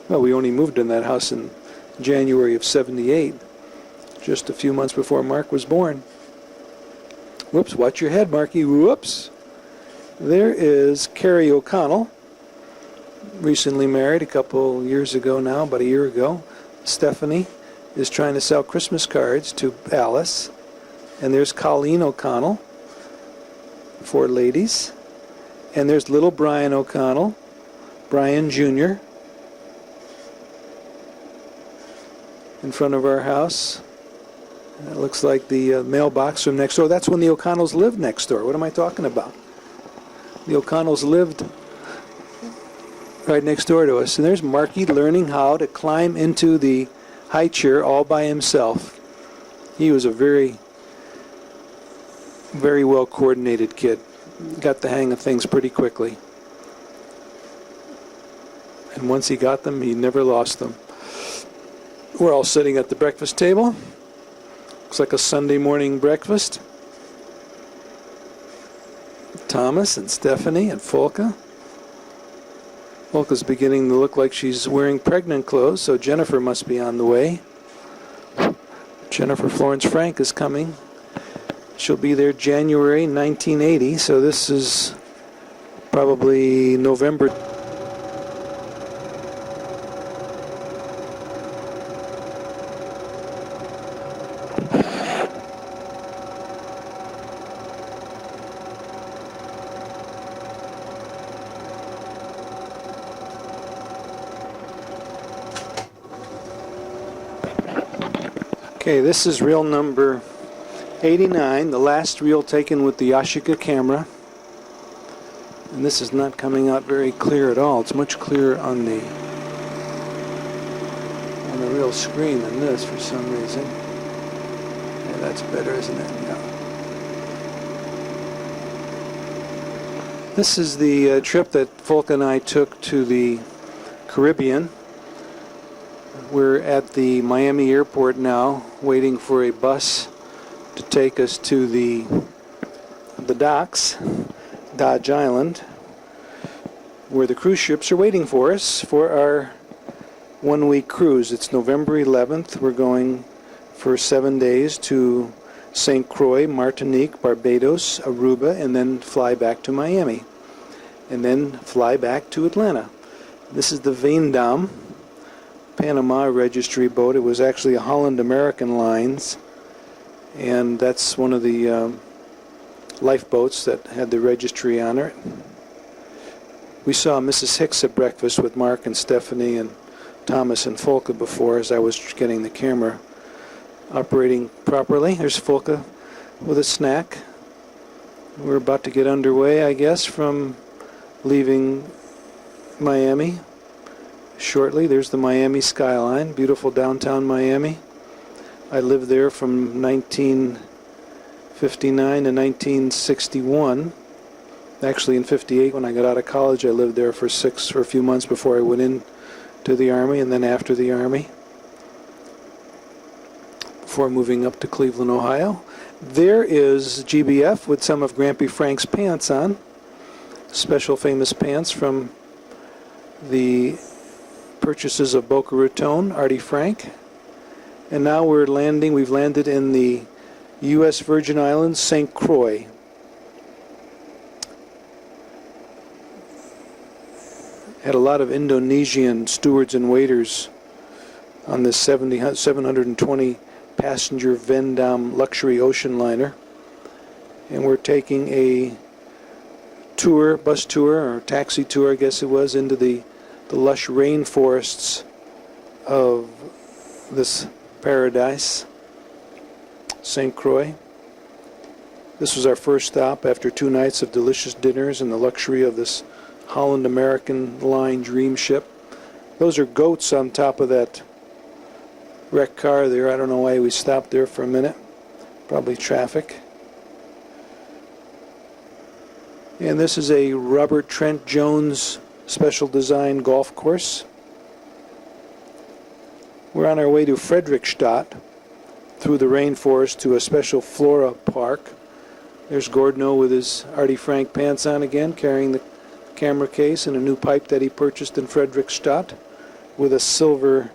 Well, we only moved in that house in January of '78, just a few months before Mark was born. Whoops, watch your head, Marky. Whoops. There is Carrie O'Connell, recently married a couple years ago now, about a year ago. Stephanie is trying to sell Christmas cards to Alice. And there's Colleen O'Connell, 4 ladies. And there's little Brian O'Connell, Brian Jr., in front of our house. It looks like the mailbox from next door. That's when the O'Connells lived next door. What am I talking about? The O'Connells lived right next door to us. And there's Marky learning how to climb into the high chair all by himself. He was a very, very well coordinated kid. Got the hang of things pretty quickly. And once he got them, he never lost them. We're all sitting at the breakfast table. Looks like a Sunday morning breakfast. Thomas and Stephanie and Folke. Folke's beginning to look like she's wearing pregnant clothes, so Jennifer must be on the way. Jennifer Florence Frank is coming. She'll be there January 1980, so this is probably November. Okay, this is reel number 89, the last reel taken with the Yashica camera. And this is not coming out very clear at all. It's much clearer on the real screen than this for some reason. Yeah, that's better, isn't it? Yeah. This is the trip that Folke and I took to the Caribbean. We're at the Miami airport now, waiting for a bus to take us to the docks, Dodge Island, where the cruise ships are waiting for us for our one-week cruise. It's November 11th. We're going for 7 days to St. Croix, Martinique, Barbados, Aruba, and then fly back to Miami, and then fly back to Atlanta. This is the Veendam Panama registry boat. It was actually a Holland American Lines, and that's one of the lifeboats that had the registry on it. We saw Mrs. Hicks at breakfast with Mark and Stephanie and Thomas and Folke before, as I was getting the camera operating properly. There's Folke with a snack. We're about to get underway, I guess, from leaving Miami shortly. There's the Miami skyline, beautiful downtown Miami. I lived there from 1959 to 1961. Actually, in '58, when I got out of college, I lived there for a few months before I went into the Army, and then after the Army, before moving up to Cleveland, Ohio. There is GBF with some of Grampy Frank's pants on. Special famous pants from the purchases of Boca Raton, Artie Frank. And now we've landed in the U.S. Virgin Islands, St. Croix. Had a lot of Indonesian stewards and waiters on this 720 passenger Veendam luxury ocean liner. And we're taking a tour, bus tour, or taxi tour, I guess it was, into the lush rainforests of this paradise, St. Croix. This was our first stop after 2 nights of delicious dinners and the luxury of this Holland American Line dream ship. Those are goats on top of that wrecked car there. I don't know why we stopped there for a minute. Probably traffic. And this is a Robert Trent Jones special design golf course. We're on our way to Frederickstadt through the rainforest to a special flora park. There's Gordno with his Artie Frank pants on again, carrying the camera case and a new pipe that he purchased in Frederickstadt. with a silver,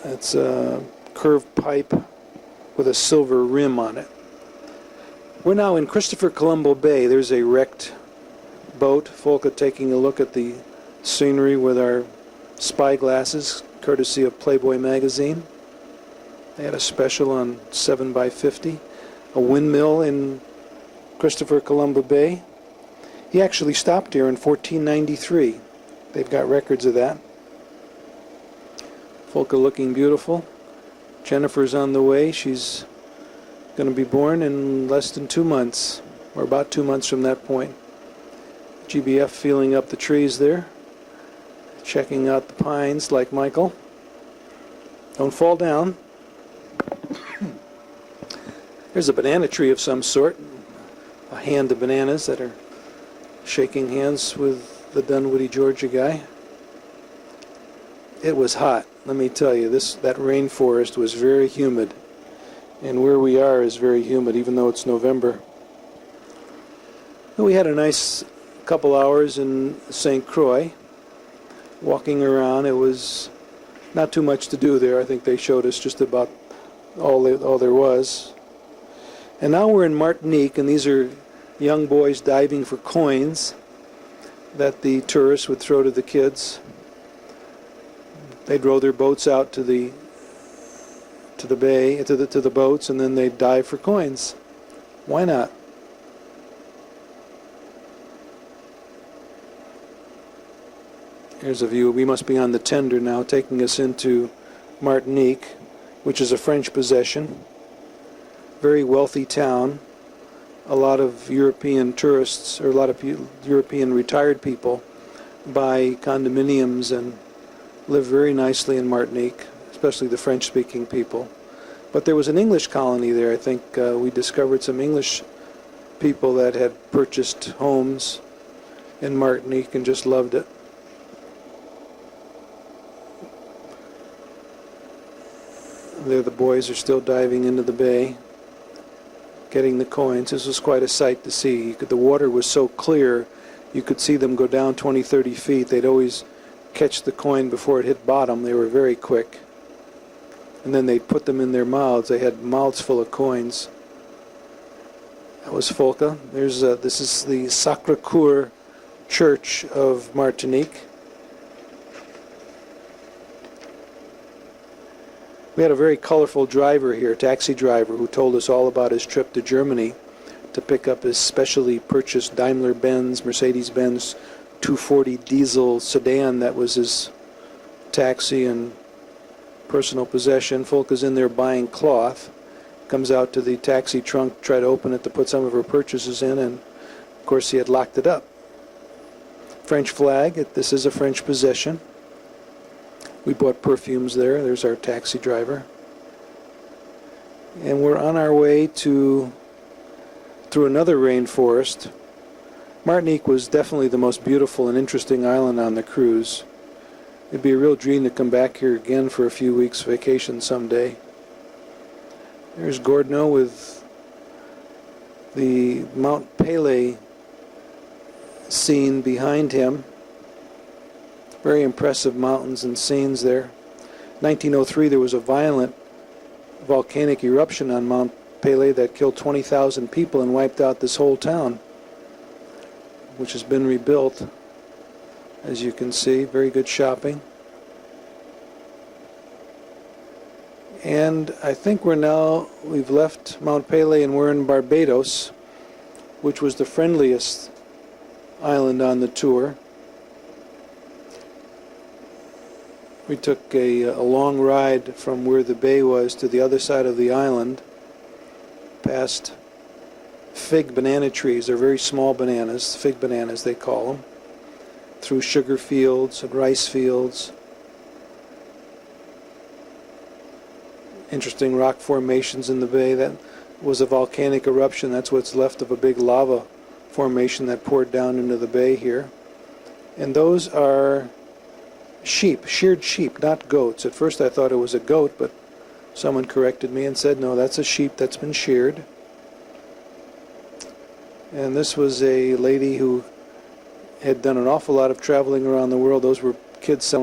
it's a curved pipe with a silver rim on it. We're now in Christopher Colombo Bay. There's a wrecked boat. Folka taking a look at the scenery with our spy glasses, courtesy of Playboy magazine. They had a special on 7x50. A windmill in Christopher Colombo Bay. He actually stopped here in 1493. They've got records of that. Folka looking beautiful. Jennifer's on the way. She's going to be born in less than 2 months, or about 2 months from that point. GBF feeling up the trees there, checking out the pines like Michael. Don't fall down. There's a banana tree of some sort, a hand of bananas that are shaking hands with the Dunwoody, Georgia guy. It was hot, let me tell you. That rainforest was very humid, and where we are is very humid, even though it's November. And we had a nice couple hours in St. Croix, walking around. It was not too much to do there. I think they showed us just about all there was. And now we're in Martinique, and these are young boys diving for coins that the tourists would throw to the kids. They'd row their boats out to the bay, to the boats, and then they'd dive for coins. Why not? Here's a view. We must be on the tender now, taking us into Martinique, which is a French possession. Very wealthy town. A lot of European tourists, or a lot of European retired people, buy condominiums and live very nicely in Martinique, especially the French-speaking people. But there was an English colony there. I think we discovered some English people that had purchased homes in Martinique and just loved it. There the boys are still diving into the bay, getting the coins. This was quite a sight to see. The water was so clear, you could see them go down 20, 30 feet. They'd always catch the coin before it hit bottom. They were very quick. And then they'd put them in their mouths. They had mouths full of coins. That was Folka. This is the Sacré-Cœur Church of Martinique. We had a very colorful driver here, taxi driver, who told us all about his trip to Germany to pick up his specially purchased Daimler-Benz, Mercedes-Benz 240 diesel sedan. That was his taxi and personal possession. Folka's in there buying cloth. Comes out to the taxi trunk, try to open it to put some of her purchases in, and of course he had locked it up. French flag. This is a French possession. We bought perfumes there. There's our taxi driver. And we're on our way through another rainforest. Martinique was definitely the most beautiful and interesting island on the cruise. It'd be a real dream to come back here again for a few weeks vacation someday. There's Gordno with the Mount Pelée scene behind him. Very impressive mountains and scenes there. 1903, there was a violent volcanic eruption on Mount Pelée that killed 20,000 people and wiped out this whole town, which has been rebuilt, as you can see. Very good shopping. And I think we've left Mount Pelée and we're in Barbados, which was the friendliest island on the tour. We took a long ride from where the bay was to the other side of the island, past fig banana trees. They're very small bananas, fig bananas they call them, through sugar fields and rice fields. Interesting rock formations in the bay. That was a volcanic eruption. That's what's left of a big lava formation that poured down into the bay here. And those are sheep, sheared sheep, not goats. At first I thought it was a goat, but someone corrected me and said, no, that's a sheep that's been sheared. And this was a lady who had done an awful lot of traveling around the world. Those were kids selling